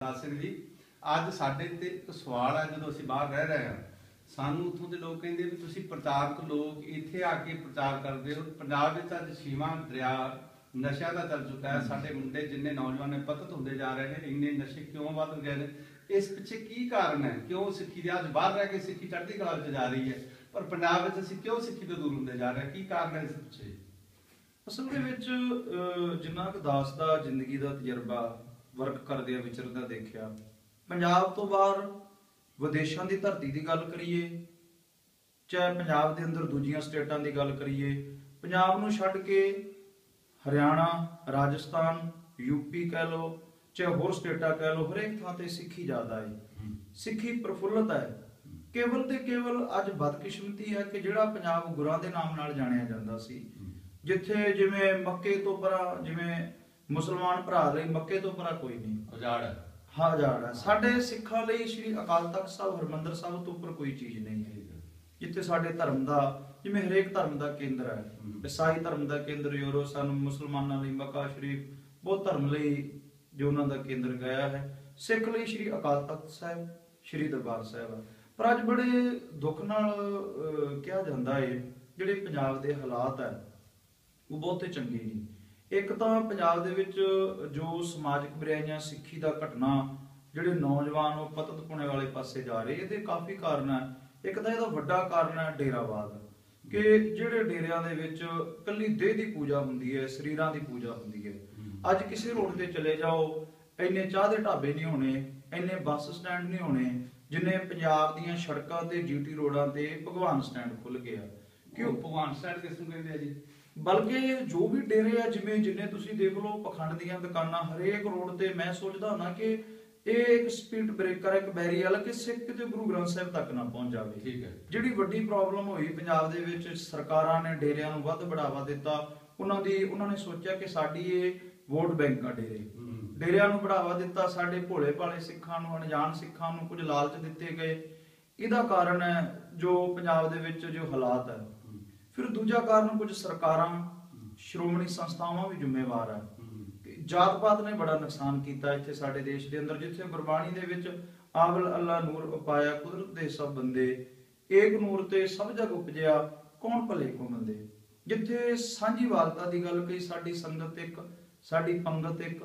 ਸਿੰਘ ਜੀ ਅੱਜ ਸਾਡੇ ਤੇ ਇੱਕ ਸਵਾਲ ਹੈ। ਜਦੋਂ ਅਸੀਂ ਬਾਹਰ ਰਹਿ ਰਹੇ ਹਾਂ ਸਾਨੂੰ ਉੱਥੋਂ ਦੇ ਲੋਕ ਕਹਿੰਦੇ ਵੀ ਤੁਸੀਂ ਪ੍ਰਚਾਰਕ ਲੋਕ ਇੱਥੇ ਆ ਕੇ ਪ੍ਰਚਾਰ ਕਰਦੇ ਹੋ। ਪੰਜਾਬ ਵਿੱਚ ਅੱਜ ਛੇਵਾਂ ਦਰਿਆ ਨਸ਼ਿਆਂ ਦਾ ਚੱਲ ਚੁੱਕਾ ਹੈ। ਸਾਡੇ ਮੁੰਡੇ ਜਿੰਨੇ ਨੌਜਵਾਨ ਨੇ ਪਤਿਤ ਹੁੰਦੇ ਜਾ ਰਹੇ ਨੇ, ਇੰਨੇ ਨਸ਼ੇ ਕਿਉਂ ਵੱਧ ਗਏ ਨੇ? ਇਸ ਪਿੱਛੇ ਕੀ ਕਾਰਨ ਹੈ? ਕਿਉਂ ਸਿੱਖੀ ਦੇ ਅੱਜ ਬਾਹਰ ਰਹਿ ਕੇ ਸਿੱਖੀ ਚੜ੍ਹਦੀ ਕਲਾ ਵਿੱਚ ਜਾ ਰਹੀ ਹੈ, ਪਰ ਪੰਜਾਬ ਵਿੱਚ ਅਸੀਂ ਕਿਉਂ ਸਿੱਖੀ ਤੋਂ ਦੂਰ ਹੁੰਦੇ ਜਾ ਰਹੇ? ਕੀ ਕਾਰਨ ਹੈ ਇਸ ਪਿੱਛੇ? ਅਸਲ ਦੇ ਵਿੱਚ ਜਿੰਨਾ ਕੁ ਦਾਸ ਦਾ ਜ਼ਿੰਦਗੀ ਦਾ ਤਜਰਬਾ ਵਰਕ ਕਰਦੇ ਆ ਵਿਚਰਦਾ ਦੇਖਿਆ, ਪੰਜਾਬ ਤੋਂ ਬਾਹਰ ਵਿਦੇਸ਼ਾਂ ਦੀ ਧਰਤੀ ਦੀ ਗੱਲ ਕਰੀਏ, ਚਾਹੇ ਪੰਜਾਬ ਦੇ ਅੰਦਰ ਦੂਜੀਆਂ ਸਟੇਟਾਂ ਦੀ ਗੱਲ ਕਰੀਏ, ਪੰਜਾਬ ਨੂੰ ਛੱਡ ਕੇ ਹਰਿਆਣਾ, ਰਾਜਸਥਾਨ, ਯੂਪੀ ਕਹਿ ਲਓ, ਚਾਹੇ ਹੋਰ ਸਟੇਟਾਂ ਕਹਿ ਲਓ, ਹਰੇਕ ਥਾਂ ਤੇ ਸਿੱਖੀ ਜ਼ਿਆਦਾ ਹੈ, ਸਿੱਖੀ ਪ੍ਰਫੁੱਲਤ ਹੈ। ਕੇਵਲ ਤੇ ਕੇਵਲ ਅੱਜ ਬਦਕਿਸਮਤੀ ਹੈ ਕਿ ਜਿਹੜਾ ਪੰਜਾਬ ਗੁਰਾਂ ਦੇ ਨਾਮ ਨਾਲ ਜਾਣਿਆ ਜਾਂਦਾ ਸੀ, ਜਿੱਥੇ ਜਿਵੇਂ ਮੱਕੇ ਤੋਂ ਪਰਾਂ, ਜਿਵੇਂ ਮੁਸਲਮਾਨ ਭਰਾ ਲਈ ਮੱਕੇ ਤੋਂ ਪਰਾਂ ਕੋਈ ਨਹੀਂ, ਉਜਾੜ ਹੈ। ਹਾਂ, ਉਜਾੜ ਹੈ। ਸਾਡੇ ਸਿੱਖਾਂ ਲਈ ਸ੍ਰੀ ਅਕਾਲ ਤਖਤ ਸਾਹਿਬ ਹਰਿਮੰਦਰ ਸਾਹਿਬ ਤੋਂ ਉੱਪਰ ਕੋਈ ਚੀਜ਼ ਨਹੀਂ ਹੈ। ਜਿੱਥੇ ਸਾਡੇ ਧਰਮ ਦਾ, ਜਿਵੇਂ ਹਰੇਕ ਧਰਮ ਦਾ ਕੇਂਦਰ ਹੈ, ਈਸਾਈ ਧਰਮ ਦਾ ਕੇਂਦਰ ਯਰੂਸ਼ਲਮ, ਮੁਸਲਮਾਨਾਂ ਲਈ ਮੱਕਾ ਸ਼ਰੀਫ, ਬਹੁਤ ਧਰਮ ਲਈ ਜੋ ਉਹਨਾਂ ਦਾ ਕੇਂਦਰ ਗਿਆ ਹੈ, ਸਿੱਖ ਲਈ ਸ੍ਰੀ ਅਕਾਲ ਤਖਤ ਸਾਹਿਬ, ਸ੍ਰੀ ਦਰਬਾਰ ਸਾਹਿਬ ਹੈ। ਪਰ ਅੱਜ ਬੜੇ ਦੁੱਖ ਨਾਲ ਕਿਹਾ ਜਾਂਦਾ ਹੈ ਜਿਹੜੇ ਪੰਜਾਬ ਦੇ ਹਾਲਾਤ ਹੈ ਉਹ ਬਹੁਤੇ ਚੰਗੇ ਨਹੀਂ। ਇੱਕ ਤਾਂ ਪੰਜਾਬ ਦੇ ਵਿੱਚ ਜੋ ਸਮਾਜਿਕ ਬੁਰਾਈਆਂ, ਸਿੱਖੀ ਦਾ ਘਟਨਾ, ਜਿਹੜੇ ਨੌਜਵਾਨ ਉਹ ਪਤਤ ਪੁਣੇ ਵਾਲੇ ਪਾਸੇ ਜਾ ਰਹੇ, ਇਹਦੇ ਕਾਫੀ ਕਾਰਨ ਹੈ। ਇੱਕ ਤਾਂ ਇਹਦਾ ਵੱਡਾ ਕਾਰਨ ਹੈ ਡੇਰਾਵਾਦ, ਕਿ ਜਿਹੜੇ ਡੇਰਿਆਂ ਦੇ ਵਿੱਚ ਕੱਲੀ ਦੇਹ ਦੀ ਪੂਜਾ ਹੁੰਦੀ ਹੈ, ਸਰੀਰਾਂ ਦੀ ਪੂਜਾ ਹੁੰਦੀ ਹੈ। ਅੱਜ ਕਿਸੇ ਰੋਡ ਤੇ ਚਲੇ ਜਾਓ, ਇੰਨੇ ਚਾਹ ਦੇ ਢਾਬੇ ਨਹੀਂ ਹੋਣੇ, ਇੰਨੇ ਬੱਸ ਸਟੈਂਡ ਨਹੀਂ ਹੋਣੇ ਜਿੰਨੇ ਪੰਜਾਬ ਦੀਆਂ ਸੜਕਾਂ ਤੇ ਜੀਟੀ ਰੋਡਾਂ ਤੇ ਭਗਵਾਨ ਸਟੈਂਡ ਖੁੱਲ ਗਿਆ। ਕਿਉਂ ਭਗਵਾਨ ਸਟੈਂਡ ਕਿਸ ਨੂੰ ਕਹਿੰਦੇ ਆ ਜੀ? ਬਲਕਿ ਜੋ ਵੀ ਡੇਰੇ ਆ, ਜਿਵੇਂ ਜਿੰਨੇ ਤੁਸੀਂ ਦੇਖ ਲਓ ਪਖੰਡ ਦੀਆਂ ਦੁਕਾਨਾਂ ਹਰੇਕ ਰੋਡ ਤੇ, ਮੈਂ ਸੋਚਦਾ ਹੁੰਦਾ ਕਿ ਇਹ ਇੱਕ ਸਪੀਡ ਬ੍ਰੇਕਰ, ਇੱਕ ਬੈਰੀਅਰ ਕਿ ਸਿੱਖ ਤੇ ਗੁਰੂ ਗ੍ਰੰਥ ਸਾਹਿਬ ਤੱਕ ਨਾ ਪਹੁੰਚ ਜਾਵੇ। ਠੀਕ ਹੈ। ਜਿਹੜੀ ਵੱਡੀ ਪ੍ਰੋਬਲਮ ਹੋਈ ਪੰਜਾਬ ਦੇ ਵਿੱਚ, ਸਰਕਾਰਾਂ ਨੇ ਡੇਰਿਆਂ ਨੂੰ ਵੱਧ ਬੜਾਵਾ ਦਿੱਤਾ। ਉਹਨਾਂ ਨੇ ਸੋਚਿਆ ਕਿ ਸਾਡੀ ਇਹ ਵੋਟ ਬੈਂਕ ਆ ਡੇਰੇ, ਡੇਰਿਆਂ ਨੂੰ ਬੜਾਵਾ ਦਿੱਤਾ। ਸਾਡੇ ਭੋਲੇ ਭਾਲੇ ਸਿੱਖਾਂ ਨੂੰ, ਅਣਜਾਣ ਸਿੱਖਾਂ ਨੂੰ ਕੁਝ ਲਾਲਚ ਦਿੱਤੇ ਗਏ। ਇਹਦਾ ਕਾਰਨ ਹੈ ਜੋ ਪੰਜਾਬ ਦੇ ਵਿੱਚ ਜੋ ਹਾਲਾਤ ਹੈ। ਫਿਰ ਦੂਜਾ ਕਾਰਨ ਕੁਝ ਸਰਕਾਰਾਂ, ਸ਼੍ਰੋਮਣੀ ਸੰਸਥਾਵਾਂ ਵੀ ਜ਼ਿੰਮੇਵਾਰ ਹੈ। ਜਾਤ ਪਾਤ ਨੇ ਬੜਾ ਨੁਕਸਾਨ ਕੀਤਾ ਇੱਥੇ ਸਾਡੇ ਦੇਸ਼ ਦੇ ਅੰਦਰ, ਜਿੱਥੇ ਗੁਰਬਾਣੀ ਦੇ ਵਿੱਚ ਆਵਲ ਅੱਲਾ ਨੂਰ ਉਪਾਇਆ ਕੁਦਰਤ ਦੇ ਸਭ ਬੰਦੇ, ਏਕ ਨੂਰ ਤੇ ਸਭ ਜਗ ਉਪਜਿਆ ਕੌਣ ਭਲੇ ਕੋ ਮੰਦੇ। ਜਿੱਥੇ ਸਾਂਝੀਵਾਲਤਾ ਦੀ ਗੱਲ ਕਹੀ, ਸਾਡੀ ਸੰਗਤ ਇੱਕ, ਸਾਡੀ ਪੰਗਤ ਇੱਕ,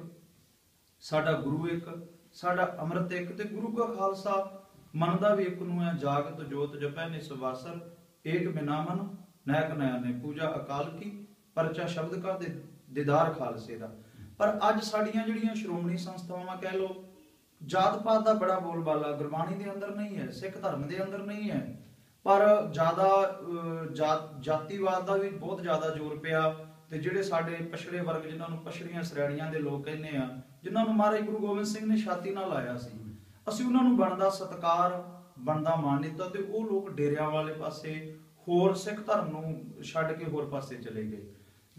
ਸਾਡਾ ਗੁਰੂ ਇੱਕ, ਸਾਡਾ ਅੰਮ੍ਰਿਤ ਇੱਕ, ਤੇ ਗੁਰੂ ਕਾ ਖਾਲਸਾ ਮੰਨਦਾ ਵੀ ਇੱਕ ਨੂੰ ਹੈ। ਜਾਗਤ ਜੋਤ ਜਪੈ ਨੇ ਸੁਵਾਸਰ, ਏਕ ਬਿਨਾ ਮਨ ਨਾਇਕ ਨਇਆ ਨੇ ਪੂਜਾ ਅਕਾਲ ਕੀ, ਪਰਚਾ ਸ਼ਬਦ ਕਾ ਦੀਦਾਰ ਖਾਲਸੇ ਦਾ। ਪਰ ਅੱਜ ਸਾਡੀਆਂ ਜਿਹੜੀਆਂ ਸ਼੍ਰੋਮਣੀ ਸੰਸਥਾਵਾਂ ਕਹਿ ਲਓ, ਜਾਤ ਪਾਤ ਦਾ ਬੜਾ ਬੋਲਬਾਲਾ ਗੁਰਬਾਣੀ ਦੇ ਅੰਦਰ ਨਹੀਂ ਹੈ, ਸਿੱਖ ਧਰਮ ਦੇ ਅੰਦਰ ਨਹੀਂ ਹੈ, ਪਰ ਜ਼ਿਆਦਾ ਜਾਤੀਵਾਦ ਦਾ ਵੀ ਬਹੁਤ ਜ਼ਿਆਦਾ ਜ਼ੋਰ ਪਿਆ। ਤੇ ਜਿਹੜੇ ਸਾਡੇ ਪਛੜੇ ਵਰਗ, ਜਿਨ੍ਹਾਂ ਨੂੰ ਪਛੜੀਆਂ ਸ਼੍ਰੇਣੀਆਂ ਦੇ ਲੋਕ ਕਹਿੰਦੇ ਆ, ਜਿਨ੍ਹਾਂ ਨੂੰ ਮਹਾਰਾਜ ਗੁਰੂ ਗੋਬਿੰਦ ਸਿੰਘ ਨੇ ਛਾਤੀ ਨਾਲ ਲਾਇਆ ਸੀ, ਅਸੀਂ ਉਹਨਾਂ ਨੂੰ ਬਣਦਾ ਸਤਿਕਾਰ, ਬਣਦਾ ਮਾਣ ਦਿੱਤਾ, ਤੇ ਉਹ ਲੋਕ ਡੇਰਿਆਂ ਵਾਲੇ ਪਾਸੇ, ਹੋਰ ਸਿੱਖ ਧਰਮ ਨੂੰ ਛੱਡ ਕੇ ਹੋਰ ਪਾਸੇ ਚਲੇ ਗਏ।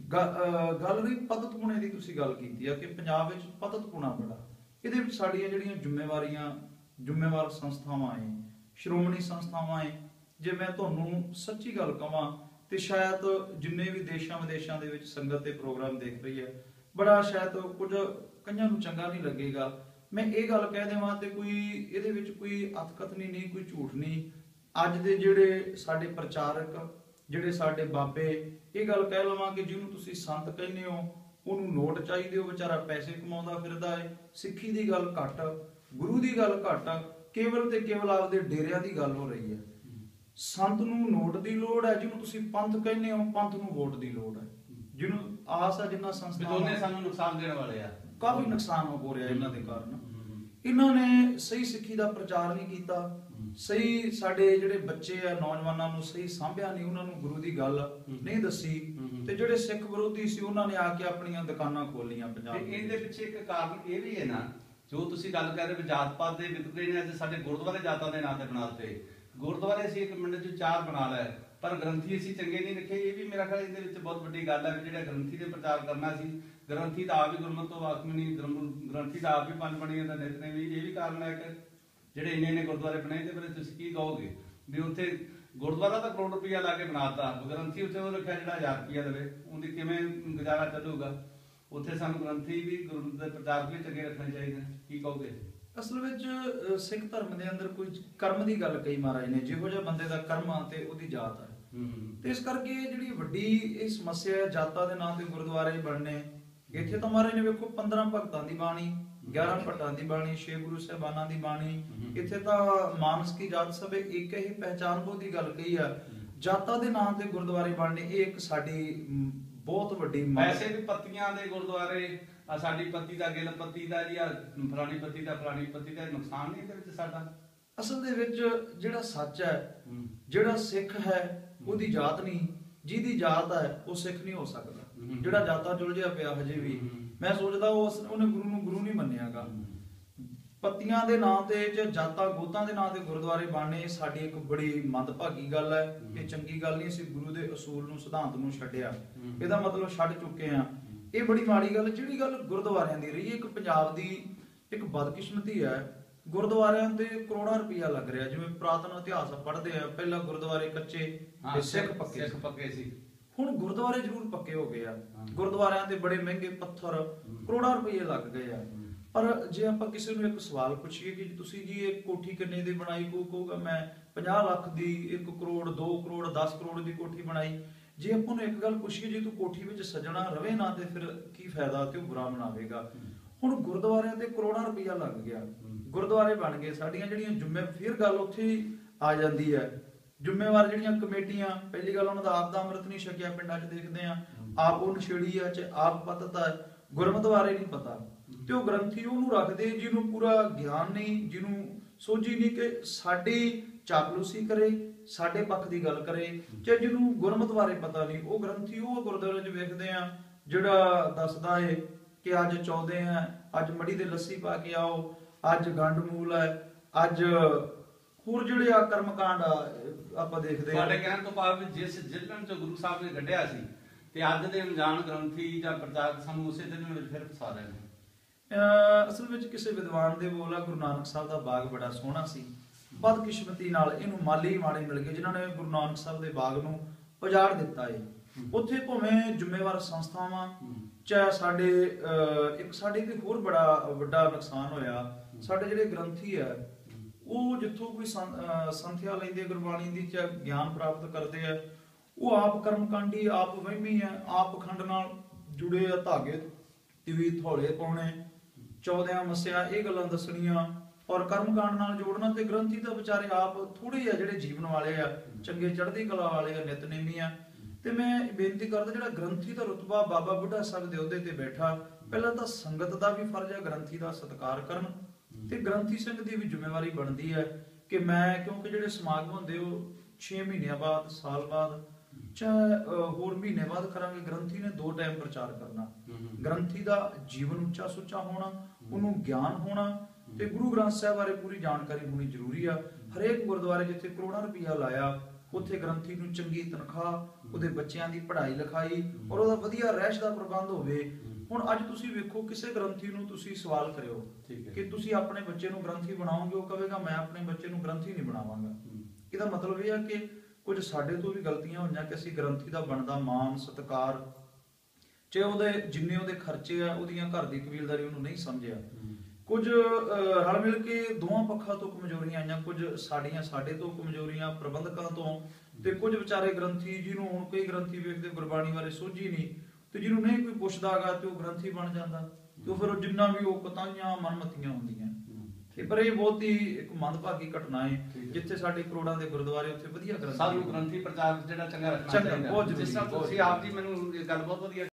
ਗੱਲ ਰਹੀ ਪਤਤ ਪੁਣੇ ਦੀ, ਤੁਸੀਂ ਗੱਲ ਕੀਤੀ ਆ ਕਿ ਪੰਜਾਬ ਵਿੱਚ ਪਤਤ ਪੁਣਾ ਬੜਾ। ਇਹਦੇ ਵਿੱਚ ਸਾਡੀਆਂ ਜਿਹੜੀਆਂ ਜ਼ਿੰਮੇਵਾਰ ਸੰਸਥਾਵਾਂ ਹੈ, ਸ਼੍ਰੋਮਣੀ ਸੰਸਥਾਵਾਂ ਹੈ, ਜੇ ਮੈਂ ਤੁਹਾਨੂੰ ਸੱਚੀ ਗੱਲ ਕਵਾਂ ਤੇ ਸ਼ਾਇਦ ਜਿੰਨੇ ਵੀ ਦੇਸ਼ਾਂ ਵਿਦੇਸ਼ਾਂ ਦੇ ਵਿੱਚ ਸੰਗਤ ਦੇ ਪ੍ਰੋਗਰਾਮ ਦੇਖ ਰਹੀ ਹੈ, ਬੜਾ ਸ਼ਾਇਦ ਕੁਝ ਕਈਆਂ ਨੂੰ ਚੰਗਾ ਨਹੀਂ ਲੱਗੇਗਾ ਮੈਂ ਇਹ ਗੱਲ ਕਹਿ ਦੇਵਾਂ, ਤੇ ਕੋਈ ਇਹਦੇ ਵਿੱਚ ਕੋਈ ਅਤਕਥਨੀ ਨਹੀਂ, ਕੋਈ ਝੂਠ ਨਹੀਂ। ਅੱਜ ਦੇ ਜਿਹੜੇ ਸਾਡੇ ਪ੍ਰਚਾਰਕ, ਜਿਹੜੇ ਸਾਡੇ ਬਾਬੇ, ਇਹ ਗੱਲ ਕਹਿ ਲਵਾਂ ਕਿ ਜਿਹਨੂੰ ਤੁਸੀਂ ਸੰਤ ਕਹਿੰਦੇ ਹੋ ਉਹਨੂੰ ਨੋਟ ਚਾਹੀਦੇ ਹੋ, ਵਿਚਾਰਾ ਪੈਸੇ ਕਮਾਉਂਦਾ ਫਿਰਦਾ ਹੈ। ਸਿੱਖੀ ਦੀ ਗੱਲ ਘੱਟ, ਗੁਰੂ ਦੀ ਗੱਲ ਘੱਟ, ਕੇਵਲ ਤੇ ਕੇਵਲ ਆਪਦੇ ਡੇਰਿਆਂ ਦੀ ਗੱਲ ਹੋ ਰਹੀ ਹੈ। ਸੰਤ ਨੂੰ ਨੋਟ ਦੀ ਲੋੜ ਹੈ, ਜਿਹਨੂੰ ਤੁਸੀਂ ਪੰਥ ਕਹਿੰਦੇ ਹੋ ਪੰਥ ਨੂੰ ਵੋਟ ਦੀ ਲੋੜ ਹੈ। ਜਿਹਨੂੰ ਆਸ ਹੈ, ਜਿੰਨਾ ਸੰਸਥਾਵਾਂ ਸਾਨੂੰ ਨੁਕਸਾਨ ਦੇਣ ਵਾਲੇ ਆ, ਕਾਫੀ ਨੁਕਸਾਨ ਹੋ ਰਿਹਾ ਇਹਨਾਂ ਦੇ ਕਾਰਨ। ਇਹਨਾਂ ਨੇ ਸਹੀ ਸਿੱਖੀ ਦਾ ਪ੍ਰਚਾਰ ਨਹੀਂ ਕੀਤਾ, ਸਹੀ ਸਾਡੇ ਜਿਹੜੇ ਬੱਚੇ ਆ, ਨੌਜਵਾਨਾਂ ਨੂੰ ਸਹੀ ਸਾਂਭਿਆ ਨਹੀਂ, ਉਹਨਾਂ ਨੂੰ ਗੁਰੂ ਦੀ ਗੱਲ ਨਹੀਂ ਦੱਸੀ, ਤੇ ਜਿਹੜੇ ਸਿੱਖ ਵਿਰੋਧੀ ਸੀ ਉਹਨਾਂ ਨੇ ਆ ਕੇ ਆਪਣੀਆਂ ਦੁਕਾਨਾਂ ਖੋਲੀਆਂ ਪੰਜਾਬ ਦੇ। ਇਹਦੇ ਪਿੱਛੇ ਇੱਕ ਕਾਰਨ ਇਹ ਵੀ ਹੈ ਨਾ, ਜੋ ਤੁਸੀਂ ਗੱਲ ਕਰ ਰਹੇ ਹੋ ਜਾਤ ਪਾਤ ਦੇ ਵਿਤਕਰੇ ਨੇ ਅੱਜ ਸਾਡੇ ਗੁਰਦੁਆਰੇ ਜਾਤਾਂ ਦੇ ਨਾਂ ਤੇ ਬਣਾਤੇ। ਗੁਰਦੁਆਰੇ ਅਸੀਂ ਇੱਕ ਮਿੰਟ ਚ 4 ਬਣਾ ਲਏ, ਪਰ ਗ੍ਰੰਥੀ ਅਸੀਂ ਚੰਗੇ ਨਹੀਂ ਲਿਖੇ। ਇਹ ਵੀ ਮੇਰਾ ਖਿਆਲ ਇਹਦੇ ਵਿੱਚ ਬਹੁਤ ਵੱਡੀ ਗੱਲ ਹੈ, ਜਿਹੜਾ ਗ੍ਰੰਥੀ ਦੇ ਪ੍ਰਚਾਰ ਕਰਨਾ ਸੀ, ਗ੍ਰੰਥੀ ਦਾ ਆਪ ਵੀ ਗੁਰਮਤਿ ਤੋਂ ਵਾਕਫ ਨਹੀਂ, ਗ੍ਰੰਥੀ ਦਾ ਆਪ ਵੀ ਪੰਜ ਬਣੀਆਂ ਦਾ ਨਿਤਨੇ ਵੀ। ਇਹ ਵੀ ਕਾਰਨ ਹੈ ਕਿ ਜਿਹੜੇ ਇੰਨੇ ਗੁਰਦੁਆਰੇ ਬਣੇ, ਤੇ ਫਿਰ ਤੁਸੀਂ ਕੀ ਕਹੋਗੇ ਵੀ ਉੱਥੇ ਗੁਰਦੁਆਰਾ ਤਾਂ ਕਰੋੜ ਰੁਪਇਆ ਲਾ ਕੇ ਬਣਾਤਾ, ਗ੍ਰੰਥੀ ਉੱਥੇ ਉਹ ਰੱਖਿਆ ਜਿਹੜਾ 1000 ਰੁਪਇਆ ਦੇਵੇ, ਉਹਦੀ ਕਿਵੇਂ ਗੁਜ਼ਾਰਾ ਚੱਲੂਗਾ? ਉੱਥੇ ਸਾਨੂੰ ਗ੍ਰੰਥੀ ਵੀ, ਗੁਰੂ ਦੇ ਪ੍ਰਚਾਰਕ ਵੀ ਚੰਗੇ ਰੱਖਣੇ ਚਾਹੀਦੇ। ਕੀ ਕਹੋਗੇ? ਅਸਲ ਵਿੱਚ ਸਿੱਖ ਧਰਮ ਦੇ ਅੰਦਰ ਕੋਈ ਕਰਮ ਦੀ ਗੱਲ ਕਹੀ ਮਹਾਰਾਜ ਨੇ, ਜਿਹੋ ਜਿਹਾ ਬੰਦੇ ਦਾ ਕਰਮ ਆ ਤੇ ਉਹਦੀ ਜਾਤ ਹੈ। ਤੇ ਇਸ ਕਰਕੇ ਜਿਹੜੀ ਵੱਡੀ ਇਹ ਸਮੱਸਿਆ ਹੈ ਜਾਤਾਂ ਦੇ ਨਾਂ ਤੇ ਗੁਰਦੁਆਰੇ ਬਣਨੇ। ਇੱਥੇ ਤਾਂ ਮਹਾਰਾਜ ਨੇ ਵੇਖੋ 15 ਭਗਤਾਂ ਦੀ ਬਾਣੀ, 11 ਭੱਟਾਂ ਦੀ ਬਾਣੀ, 6 ਗੁਰੂ ਸਾਹਿਬਾਨਾਂ ਦੀ ਬਾਣੀ, ਇੱਥੇ ਤਾਂ ਮਾਨਸ ਕੀ ਜਾਤ ਸਭ ਇੱਕ ਹੀ ਪਹਿਚਾਨ ਬੋ ਦੀ ਗੱਲ ਕਹੀ ਆ। ਜਾਤਾਂ ਦੇ ਨਾਂ ਤੇ ਗੁਰਦੁਆਰੇ ਬਣਨੇ ਇਹ ਇੱਕ ਸਾਡੀ ਬਹੁਤ ਵੱਡੀ ਵੈਸੇ ਵੀ ਪੱਤੀਆਂ ਦੇ ਗੁਰਦੁਆਰੇ ਸਾਡੀ ਪੱਤੀ ਦਾ ਗਿੱਲ ਪੱਤੀ ਦਾ ਜਾਂ ਫਲਾਣੀ ਪੱਤੀ ਦਾ ਨੁਕਸਾਨ ਨਹੀਂ ਇਹਦੇ ਵਿੱਚ ਸਾਡਾ। ਅਸਲ ਦੇ ਵਿੱਚ ਜਿਹੜਾ ਸੱਚ ਹੈ, ਜਿਹੜਾ ਸਿੱਖ ਹੈ ਉਹਦੀ ਜਾਤ ਨਹੀਂ, ਜਿਹਦੀ ਜਾਤ ਹੈ ਉਹ ਸਿੱਖ ਨਹੀਂ ਹੋ ਸਕਦਾ। ਜਿਹੜਾ ਜਾਤਾਂ ਚ ਉਲਝਿਆ ਪਿਆ ਹਜੇ ਵੀ, ਮੈਂ ਸੋਚਦਾ ਉਹਨੇ ਗੁਰੂ ਨੂੰ ਗੁਰੂ ਨਹੀਂ ਮੰਨਿਆਗਾ। ਪੱਤੀਆਂ ਦੇ ਨਾਂ ਤੇ ਜਾਤਾਂ ਗੋਤਾਂ ਦੇ ਨਾਂ ਤੇ ਗੁਰਦੁਆਰੇ ਬਣਨੇ ਸਾਡੀ ਇੱਕ ਬੜੀ ਮੰਦਭਾਗੀ ਗੱਲ ਹੈ। ਇਹ ਚੰਗੀ ਗੱਲ ਨਹੀਂ। ਅਸੀਂ ਗੁਰੂ ਦੇ ਅਸੂਲ ਨੂੰ ਸਿਧਾਂਤ ਨੂੰ ਛੱਡਿਆ, ਇਹਦਾ ਮਤਲਬ ਛੱਡ ਚੁੱਕੇ ਆ। ਇਹ ਬੜੀ ਮਾੜੀ ਗੱਲ। ਜਿਹੜੀ ਗੱਲ ਗੁਰਦੁਆਰਿਆਂ ਦੀ ਰਹੀ, ਇੱਕ ਪੰਜਾਬ ਦੀ ਇੱਕ ਬਦਕਿਸਮਤੀ ਹੈ। ਗੁਰਦੁਆਰਿਆਂ ਤੇ ਕਰੋੜਾਂ ਰੁਪਇਆ ਲੱਗ ਰਿਹਾ। ਜਿਵੇਂ ਪੁਰਾਤਨ ਇਤਿਹਾਸ ਪੜ੍ਹਦੇ ਆ, ਪਹਿਲਾਂ ਗੁਰਦੁਆਰੇ ਕੱਚੇ ਤੇ ਸਿੱਖ ਪੱਕੇ ਸੀ। ਹੁਣ ਗੁਰਦੁਆਰੇ ਜ਼ਰੂਰ ਪੱਕੇ ਹੋ ਗਏ ਆ। ਗੁਰਦੁਆਰਿਆਂ ਤੇ ਬੜੇ ਮਹਿੰਗੇ ਪੱਥਰ ਕਰੋੜਾਂ ਰੁਪਏ ਲੱਗ ਗਏ ਆ। ਪਰ ਜੇ ਆਪਾਂ ਕਿਸੇ ਨੂੰ ਇੱਕ ਸਵਾਲ ਪੁੱਛੀਏ ਕਿ ਤੁਸੀਂ ਜੀ ਇਹ ਕੋਠੀ ਕਿੰਨੇ ਦੀ ਬਣਾਈ, ਕੋਈ ਕਹੂਗਾ ਮੈਂ 50 ਲੱਖ ਦੀ, 1 ਕਰੋੜ 2 ਕਰੋੜ 10 ਕਰੋੜ ਦੀ ਕੋਠੀ ਬਣਾਈ। ਜੇ ਆਪਾਂ ਨੂੰ ਇੱਕ ਗੱਲ ਪੁੱਛੀਏ ਜੇ ਤੂੰ ਕੋਠੀ ਵਿੱਚ ਸਜਣਾ ਰਵੇ ਨਾ ਤੇ ਫਿਰ ਕੀ ਫਾਇਦਾ, ਤੇ ਉਹ ਬੁਰਾ ਮਨਾਵੇਗਾ। ਹੁਣ ਗੁਰਦੁਆਰਿਆਂ ਤੇ ਕਰੋੜਾਂ ਰੁਪਇਆ ਲੱਗ ਗਿਆ, ਗੁਰਦੁਆਰੇ ਬਣ ਗਏ। ਸਾਡੀਆਂ ਜਿਹੜੀਆਂ ਫਿਰ ਗੱਲ ਉੱਥੇ ਆ ਜਾਂਦੀ ਹੈ। ਜ਼ਿੰਮੇਵਾਰ ਜਿਹੜੀਆਂ ਕਮੇਟੀਆਂ, ਪਹਿਲੀ ਗੱਲ ਉਹਨਾਂ ਦਾ ਆਪ ਦਾ ਅੰਮ੍ਰਿਤ ਨਹੀਂ ਛਕਿਆ। ਪਿੰਡਾਂ 'ਚ ਦੇਖਦੇ ਆ ਆਪ ਉਹ ਨਸ਼ੇੜੀ ਆ, ਚ ਆਪ ਪਤਤਾ ਗੁਰਮਤਿ ਬਾਰੇ ਨਹੀਂ ਪਤਾ, ਤੇ ਉਹ ਗ੍ਰੰਥੀ ਉਹਨੂੰ ਰੱਖਦੇ ਜਿਹਨੂੰ ਪੂਰਾ ਗਿਆਨ ਨਹੀਂ, ਜਿਹਨੂੰ ਸੋਝੀ ਨਹੀਂ ਕਿ ਸਾਡੀ ਚਾਪਲੂਸੀ ਕਰੇ, ਸਾਡੇ ਪੱਖ ਦੀ ਗੱਲ ਕਰੇ, ਚਾਹੇ ਜਿਹਨੂੰ ਗੁਰਮਤਿ ਬਾਰੇ ਪਤਾ ਨਹੀਂ। ਉਹ ਗ੍ਰੰਥੀ ਉਹ ਗੁਰਦੁਆਰੇ 'ਚ ਵੇਖਦੇ ਆ ਜਿਹੜਾ ਦੱਸਦਾ ਏ ਕਿ ਅੱਜ 14 ਹੈ, ਅੱਜ ਮੜੀ ਦੇ ਲੱਸੀ ਪਾ ਕੇ ਆਓ, ਅੱਜ ਗੰਡ ਮੂਲ ਹੈ, ਅੱਜ ਹੋਰ ਜਿਹੜੇ ਆ ਕਰਮਕਾਂਡ ਆਪਾਂ ਦੇਖਦੇ ਆ। ਤੁਹਾਡੇ ਕਹਿਣ ਤੋਂ ਭਾਵ ਜਿਸ ਜ਼ਿਲ੍ਹੇ ਚ ਗੁਰੂ ਸਾਹਿਬ ਨੇ ਕੱਢਿਆ ਸੀ ਤੇ ਅੱਜ ਦੇ ਅਣਜਾਣ ਗ੍ਰੰਥੀ ਜਾਂ ਪ੍ਰਚਾਰਕ ਸਾਨੂੰ ਉਸੇ ਦਿਨ ਵਿੱਚ ਫਿਰ ਫਸਾ ਰਹੇ ਨੇ। ਅਸਲ ਵਿੱਚ ਕਿਸੇ ਵਿਦਵਾਨ ਦੇ ਬੋਲ ਆ, ਗੁਰੂ ਨਾਨਕ ਸਾਹਿਬ ਦਾ ਬਾਗ ਬੜਾ ਸੋਹਣਾ ਸੀ। ਬਦਕਿਸਮਤੀ ਨਾਲ ਇਹਨੂੰ ਮਾਲੀ ਮਾੜੇ ਮਿਲ ਗਏ ਜਿਨ੍ਹਾਂ ਨੇ ਗੁਰੂ ਨਾਨਕ ਸਾਹਿਬ ਦੇ ਬਾਗ ਨੂੰ ਉਜਾੜ ਦਿੱਤਾ ਏ। ਉੱਥੇ ਭਾਵੇਂ ਜ਼ਿੰਮੇਵਾਰ ਸੰਸਥਾਵਾਂ, ਚਾਹੇ ਸਾਡੇ ਤੇ ਹੋਰ ਬੜਾ ਵੱਡਾ ਨੁਕਸਾਨ ਹੋਇਆ। ਸਾਡੇ ਜਿਹੜੇ ਗ੍ਰੰਥੀ ਆ ਉਹ ਜਿੱਥੋਂ ਕੋਈ ਸੰਥਿਆ ਲੈਂਦੇ ਗੁਰਬਾਣੀ ਦੀ, ਚਾਹੇ ਗਿਆਨ ਪ੍ਰਾਪਤ ਕਰਦੇ ਆ, ਉਹ ਆਪ ਕਰਮਕਾਂਡੀ, ਆਪ ਵਹਿਮੀ ਆ, ਆਪ ਖੰਡ ਨਾਲ ਜੁੜੇ ਆ, ਧਾਗੇ ਤਿਵੀ ਥੋੜੇ ਪਾਉਣੇ, 14 ਮੱਸਿਆ ਇਹ ਗੱਲਾਂ ਦੱਸਣੀਆਂ ਔਰ ਕਰਮਕਾਂਡ ਨਾਲ ਜੋੜਨਾ। ਤੇ ਗ੍ਰੰਥੀ ਤਾਂ ਵਿਚਾਰੇ ਆਪ ਥੋੜੇ ਆ ਜਿਹੜੇ ਜੀਵਨ ਵਾਲੇ ਆ, ਚੰਗੇ ਚੜ੍ਹਦੀ ਕਲਾ ਵਾਲੇ ਆ, ਨਿਤਨੇਮੀ ਆ। ਤੇ ਮੈਂ ਬੇਨਤੀ ਕਰਦਾ ਜਿਹੜਾ ਗ੍ਰੰਥੀ ਦਾ ਰੁਤਬਾ ਬਾਬਾ ਬੁੱਢਾ ਸਾਹਿਬ ਦੇ ਅਹੁਦੇ ਤੇ ਬੈਠਾ, ਪਹਿਲਾਂ ਤਾਂ ਸੰਗਤ ਦਾ ਵੀ ਫਰਜ਼ ਹੈ ਗ੍ਰੰਥੀ ਦਾ ਸਤਿਕਾਰ ਕਰਨ, ਤੇ ਗ੍ਰੰਥੀ ਸਿੰਘ ਦੀ ਵੀ ਜ਼ਿੰਮੇਵਾਰੀ ਬਣਦੀ ਹੈ ਕਿ ਮੈਂ, ਕਿਉਂਕਿ ਜਿਹੜੇ ਸਮਾਗਮ ਹੁੰਦੇ ਉਹ 6 ਮਹੀਨਿਆਂ ਬਾਅਦ, ਸਾਲ ਬਾਅਦ, ਚਾਹੇ ਹੋਰ ਮਹੀਨੇ ਬਾਅਦ ਕਰਾਂਗੇ। ਗ੍ਰੰਥੀ ਨੇ 2 ਟਾਈਮ ਪ੍ਰਚਾਰ ਕਰਨਾ। ਗ੍ਰੰਥੀ ਦਾ ਜੀਵਨ ਉੱਚਾ ਸੁੱਚਾ ਹੋਣਾ, ਉਹਨੂੰ ਗਿਆਨ ਹੋਣਾ, ਤੇ ਗੁਰੂ ਗ੍ਰੰਥ ਸਾਹਿਬ ਬਾਰੇ ਪੂਰੀ ਜਾਣਕਾਰੀ ਹੋਣੀ ਜ਼ਰੂਰੀ ਆ। ਹਰੇਕ ਗੁਰਦੁਆਰੇ ਜਿੱਥੇ ਕਰੋੜਾਂ ਰੁਪਇਆ ਲਾਇਆ, ਉੱਥੇ ਗ੍ਰੰਥੀ ਨੂੰ ਚੰਗੀ ਤਨਖਾਹ, ਉਹਦੇ ਬੱਚਿਆਂ ਦੀ ਪੜ੍ਹਾਈ ਲਿਖਾਈ ਔਰ ਉਹਦਾ ਵਧੀਆ ਰਹਿਸ਼ ਦਾ ਪ੍ਰਬੰਧ ਹੋਵੇ। ਹੁਣ ਅੱਜ ਤੁਸੀਂ ਵੇਖੋ ਕਿਸੇ ਗ੍ਰੰਥੀ ਨੂੰ ਤੁਸੀਂ ਸਵਾਲ ਕਰਿਓ ਕਿ ਤੁਸੀਂ ਆਪਣੇ ਬੱਚੇ ਨੂੰ ਗ੍ਰੰਥੀ ਬਣਾਓਗੇ, ਉਹ ਕਹੇਗਾ ਮੈਂ ਆਪਣੇ ਬੱਚੇ ਨੂੰ ਗ੍ਰੰਥੀ ਨਹੀਂ ਬਣਾਵਾਂਗਾ। ਇਹਦਾ ਮਤਲਬ ਇਹ ਆ ਕਿ ਕੁਝ ਸਾਡੇ ਤੋਂ ਵੀ ਗਲਤੀਆਂ ਹੋਈਆਂ ਕਿ ਅਸੀਂ ਗ੍ਰੰਥੀ ਦਾ ਬਣਦਾ ਮਾਣ ਸਤਿਕਾਰ, ਚਾਹੇ ਉਹਦੇ ਜਿੰਨੇ ਉਹਦੇ ਖਰਚੇ ਆ, ਉਹਦੀਆਂ ਘਰ ਦੀ ਕਬੀਲਦਾਰੀ ਉਹਨੂੰ ਨਹੀਂ ਸਮਝਿਆ। ਕੁਝ ਰਲ ਮਿਲ ਕੇ ਦੋਵਾਂ ਪੱਖਾਂ ਤੋਂ ਕਮਜ਼ੋਰੀਆਂ ਆਈਆਂ, ਕੁਝ ਸਾਡੇ ਤੋਂ ਕਮਜ਼ੋਰੀਆਂ ਪ੍ਰਬੰਧਕਾਂ ਤੋਂ, ਤੇ ਕੁਝ ਵਿਚਾਰੇ ਗ੍ਰੰਥੀ ਜਿਹਨੂੰ ਹੁਣ ਕੋਈ ਗ੍ਰੰਥੀ ਵੇਖਦੇ ਗੁਰਬਾਣੀ ਬਾਰੇ ਸੋਝੀ ਨਹੀਂ, ਤੇ ਜਿਹਨੂੰ ਨਹੀਂ ਕੋਈ ਪੁੱਛਦਾਗਾ ਤੇ ਉਹ ਗ੍ਰੰਥੀ ਬਣ ਜਾਂਦਾ, ਤੇ ਫਿਰ ਉਹ ਜਿੰਨਾ ਵੀ ਉਹ ਕਤਾਈਆਂ ਮਨਮਤੀਆਂ ਹੁੰਦੀਆਂ। ਪਰ ਇਹ ਬਹੁਤ ਹੀ ਇੱਕ ਮੰਦਭਾਗੀ ਘਟਨਾ ਹੈ ਜਿੱਥੇ ਸਾਡੇ ਕਰੋੜਾਂ ਦੇ ਗੁਰਦੁਆਰੇ ਉੱਥੇ ਵਧੀਆ ਗ੍ਰੰਥੀ, ਸਾਨੂੰ ਗ੍ਰੰਥੀ ਪ੍ਰਚਾਰ ਜਿਹੜਾ ਚੰਗਾ ਰੱਖਣਾ ਚਾਹੀਦਾ। ਜਿਸ ਤਰ੍ਹਾਂ ਤੁਸੀਂ ਆਪ ਜੀ ਮੈਨੂੰ ਇਹ ਗੱਲ ਬਹੁਤ ਵਧੀਆ